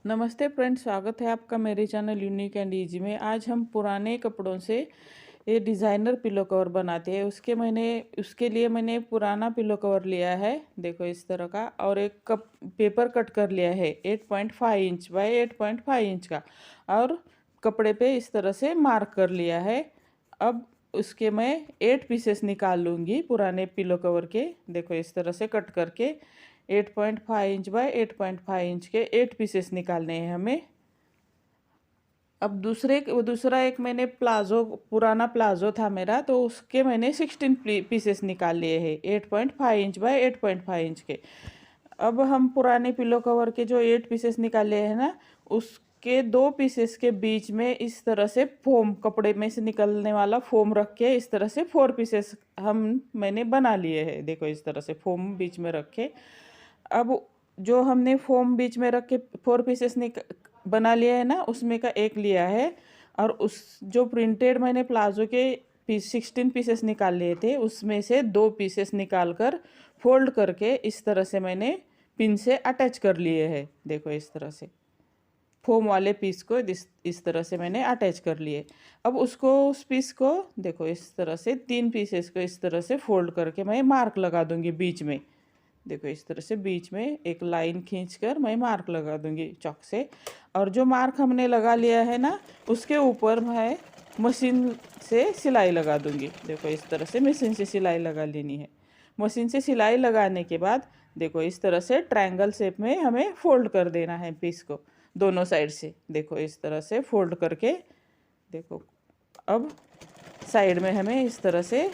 नमस्ते फ्रेंड्स, स्वागत है आपका मेरे चैनल यूनिक एंड इजी में। आज हम पुराने कपड़ों से ये डिज़ाइनर पिलो कवर बनाते हैं। उसके लिए मैंने पुराना पिलो कवर लिया है, देखो इस तरह का, और एक कप पेपर कट कर लिया है 8.5 इंच बाय 8.5 इंच का, और कपड़े पे इस तरह से मार्क कर लिया है। अब उसके मैं 8 पीसेस निकाल लूँगी पुराने पिलो कवर के। देखो इस तरह से कट करके 8.5 इंच बाय 8.5 इंच के 8 पीसेस निकालने हैं हमें। अब दूसरा एक मैंने पुराना प्लाजो था मेरा, तो उसके मैंने 16 पीसेस निकाल लिए हैं 8.5 इंच बाय 8.5 इंच के। अब हम पुराने पिलो कवर के जो 8 पीसेस निकाले हैं ना, उसके 2 पीसेस के बीच में इस तरह से फोम, कपड़े में से निकलने वाला फोम रख के इस तरह से 4 पीसेस मैंने बना लिए हैं। देखो इस तरह से फोम बीच में रख के। अब जो हमने फोम बीच में रख के 4 पीसेस बना लिया है ना, उसमें का एक लिया है, और उस जो प्रिंटेड मैंने प्लाजो के 16 पीसेस निकाल लिए थे, उसमें से 2 पीसेस निकाल कर फोल्ड करके इस तरह से मैंने पिन से अटैच कर लिए हैं। देखो इस तरह से फोम वाले पीस को इस तरह से मैंने अटैच कर लिए। अब उस पीस को देखो इस तरह से 3 पीसेस को इस तरह से फोल्ड करके मैं मार्क लगा दूंगी बीच में। देखो इस तरह से बीच में एक लाइन खींचकर मैं मार्क लगा दूंगी चॉक से, और जो मार्क हमने लगा लिया है ना, उसके ऊपर मैं मशीन से सिलाई लगा दूंगी। देखो इस तरह से मशीन से सिलाई लगा लेनी है। मशीन से सिलाई लगाने के बाद देखो इस तरह से ट्रायंगल शेप में हमें फोल्ड कर देना है पीस को दोनों साइड से। देखो इस तरह से फोल्ड करके, देखो अब साइड में हमें इस तरह से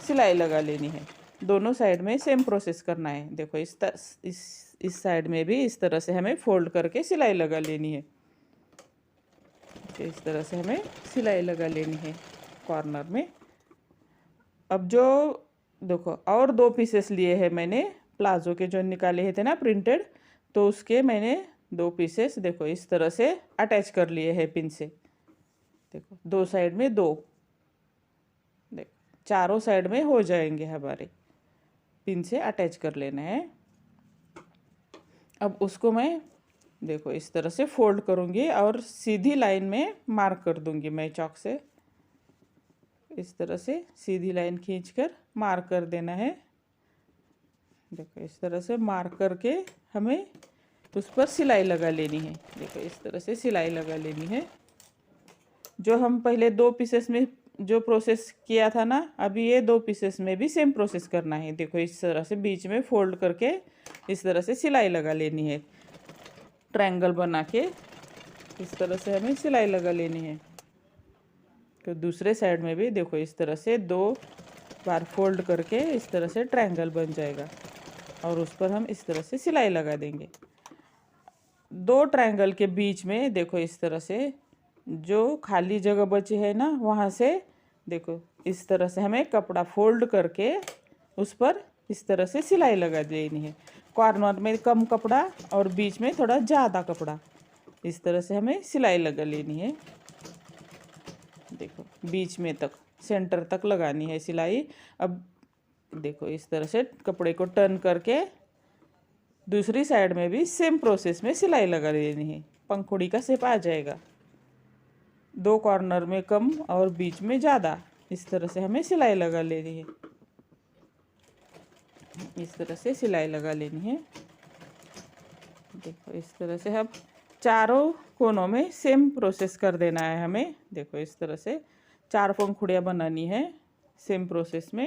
सिलाई लगा लेनी है। दोनों साइड में सेम प्रोसेस करना है। देखो इस साइड में भी इस तरह से हमें फोल्ड करके सिलाई लगा लेनी है। इस तरह से हमें सिलाई लगा लेनी है कॉर्नर में। अब जो देखो और 2 पीसेस लिए हैं मैंने प्लाजो के, जो निकाले थे ना प्रिंटेड, तो उसके मैंने 2 पीसेस देखो इस तरह से अटैच कर लिए हैं पिन से। देखो 2 साइड में 2, देखो चारों साइड में हो जाएंगे हमारे, पिन से अटैच कर लेना है। अब उसको मैं देखो इस तरह से फोल्ड करूँगी और सीधी लाइन में मार्क कर दूँगी मैं चॉक से। इस तरह से सीधी लाइन खींचकर मार्क कर देना है। देखो इस तरह से मार्क करके हमें उस पर सिलाई लगा लेनी है। देखो इस तरह से सिलाई लगा लेनी है। जो हम पहले 2 पीसेस में जो प्रोसेस किया था ना, अभी ये 2 पीसेस में भी सेम प्रोसेस करना है। देखो इस तरह से बीच में फोल्ड करके इस तरह से सिलाई लगा लेनी है। ट्रायंगल बना के इस तरह से हमें सिलाई लगा लेनी है। तो दूसरे साइड में भी देखो इस तरह से 2 बार फोल्ड करके इस तरह से ट्रायंगल बन जाएगा, और उस पर हम इस तरह से सिलाई लगा देंगे। 2 ट्रायंगल के बीच में देखो इस तरह से जो खाली जगह बची है ना, वहाँ से देखो इस तरह से हमें कपड़ा फोल्ड करके उस पर इस तरह से सिलाई लगा देनी है। कॉर्नर में कम कपड़ा और बीच में थोड़ा ज़्यादा कपड़ा, इस तरह से हमें सिलाई लगा लेनी है। देखो बीच में तक, सेंटर तक लगानी है सिलाई। अब देखो इस तरह से कपड़े को टर्न करके दूसरी साइड में भी सेम प्रोसेस में सिलाई लगा लेनी है। पंखुड़ी का शेप आ जाएगा। 2 कॉर्नर में कम और बीच में ज़्यादा, इस तरह से हमें सिलाई लगा लेनी है। इस तरह से सिलाई लगा लेनी है। देखो इस तरह से अब चारों कोनों में सेम प्रोसेस कर देना है हमें। देखो इस तरह से 4 पंखुड़ियाँ बनानी है सेम प्रोसेस में।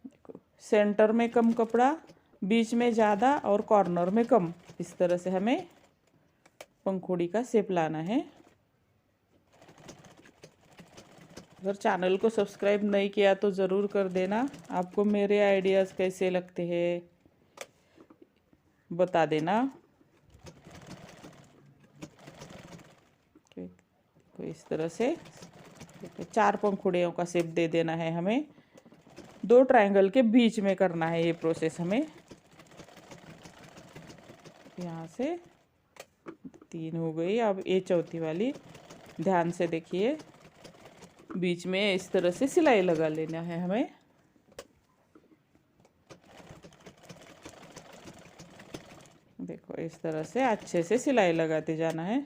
देखो सेंटर में कम कपड़ा, बीच में ज़्यादा और कॉर्नर में कम, इस तरह से हमें पंखुड़ी का शेप लाना है। अगर चैनल को सब्सक्राइब नहीं किया तो ज़रूर कर देना। आपको मेरे आइडियाज़ कैसे लगते हैं बता देना। तो इस तरह से 4 पंखुड़ियों का शेप दे देना है हमें। 2 ट्रायंगल के बीच में करना है ये प्रोसेस हमें। यहाँ से 3 हो गई। अब ये चौथी वाली, ध्यान से देखिए, बीच में इस तरह से सिलाई लगा लेना है हमें। देखो इस तरह से अच्छे से सिलाई लगाते जाना है।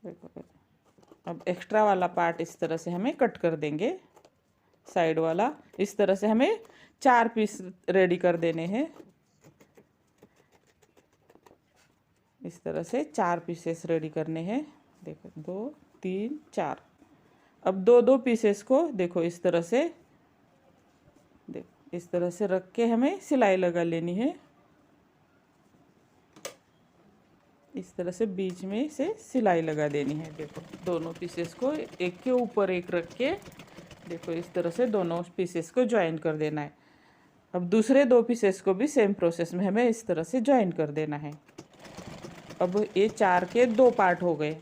देखो अब एक्स्ट्रा वाला पार्ट इस तरह से हमें कट कर देंगे, साइड वाला। इस तरह से हमें 4 पीस रेडी कर देने हैं। इस तरह से 4 पीसेस रेडी करने हैं। देखो 2 3 4। अब 2-2 पीसेस को देखो इस तरह से, देखो इस तरह से रख के हमें सिलाई लगा लेनी है। इस तरह से बीच में से सिलाई लगा देनी है। देखो दोनों पीसेस को एक के ऊपर एक रख के, देखो इस तरह से दोनों पीसेस को ज्वाइन कर देना है। अब दूसरे 2 पीसेस को भी सेम प्रोसेस में हमें इस तरह से ज्वाइन कर देना है। अब ये 4 के 2 पार्ट हो गए।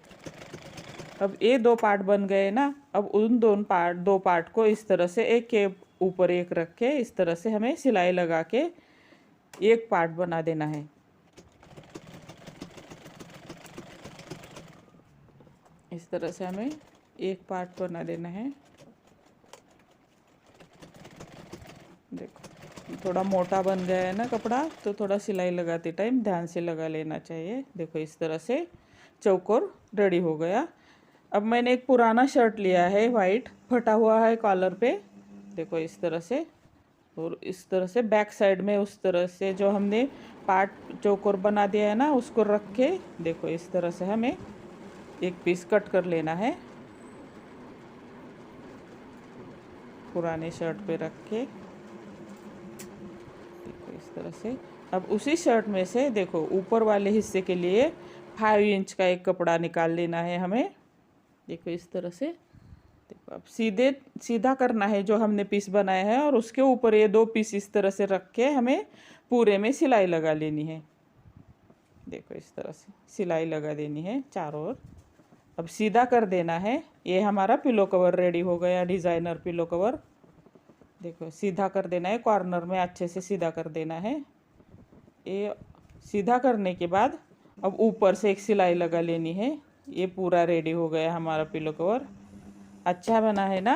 अब ये 2 पार्ट बन गए ना। अब उन 2 पार्ट को इस तरह से एक के ऊपर एक रख के इस तरह से हमें सिलाई लगा के एक पार्ट बना देना है। इस तरह से हमें एक पार्ट बना देना है। देखो थोड़ा मोटा बन गया है ना कपड़ा, तो थोड़ा सिलाई लगाते टाइम ध्यान से लगा लेना चाहिए। देखो इस तरह से चौकोर रेडी हो गया। अब मैंने एक पुराना शर्ट लिया है, वाइट, फटा हुआ है कॉलर पे। देखो इस तरह से, और इस तरह से बैक साइड में उस तरह से जो हमने पार्ट चौकोर बना दिया है ना, उसको रख के देखो इस तरह से हमें एक पीस कट कर लेना है, पुराने शर्ट पे रख के। देखो इस तरह से। अब उसी शर्ट में से देखो ऊपर वाले हिस्से के लिए 5 इंच का एक कपड़ा निकाल लेना है हमें। देखो इस तरह से। देखो अब सीधा करना है जो हमने पीस बनाया है, और उसके ऊपर ये 2 पीस इस तरह से रख के हमें पूरे में सिलाई लगा लेनी है। देखो इस तरह से सिलाई लगा देनी है चारों ओर। अब सीधा कर देना है। ये हमारा पिलो कवर रेडी हो गया, डिज़ाइनर पिलो कवर। देखो सीधा कर देना है, कॉर्नर में अच्छे से सीधा कर देना है। ये सीधा करने के बाद अब ऊपर से एक सिलाई लगा लेनी है। ये पूरा रेडी हो गया हमारा पिलो कवर। अच्छा बना है ना।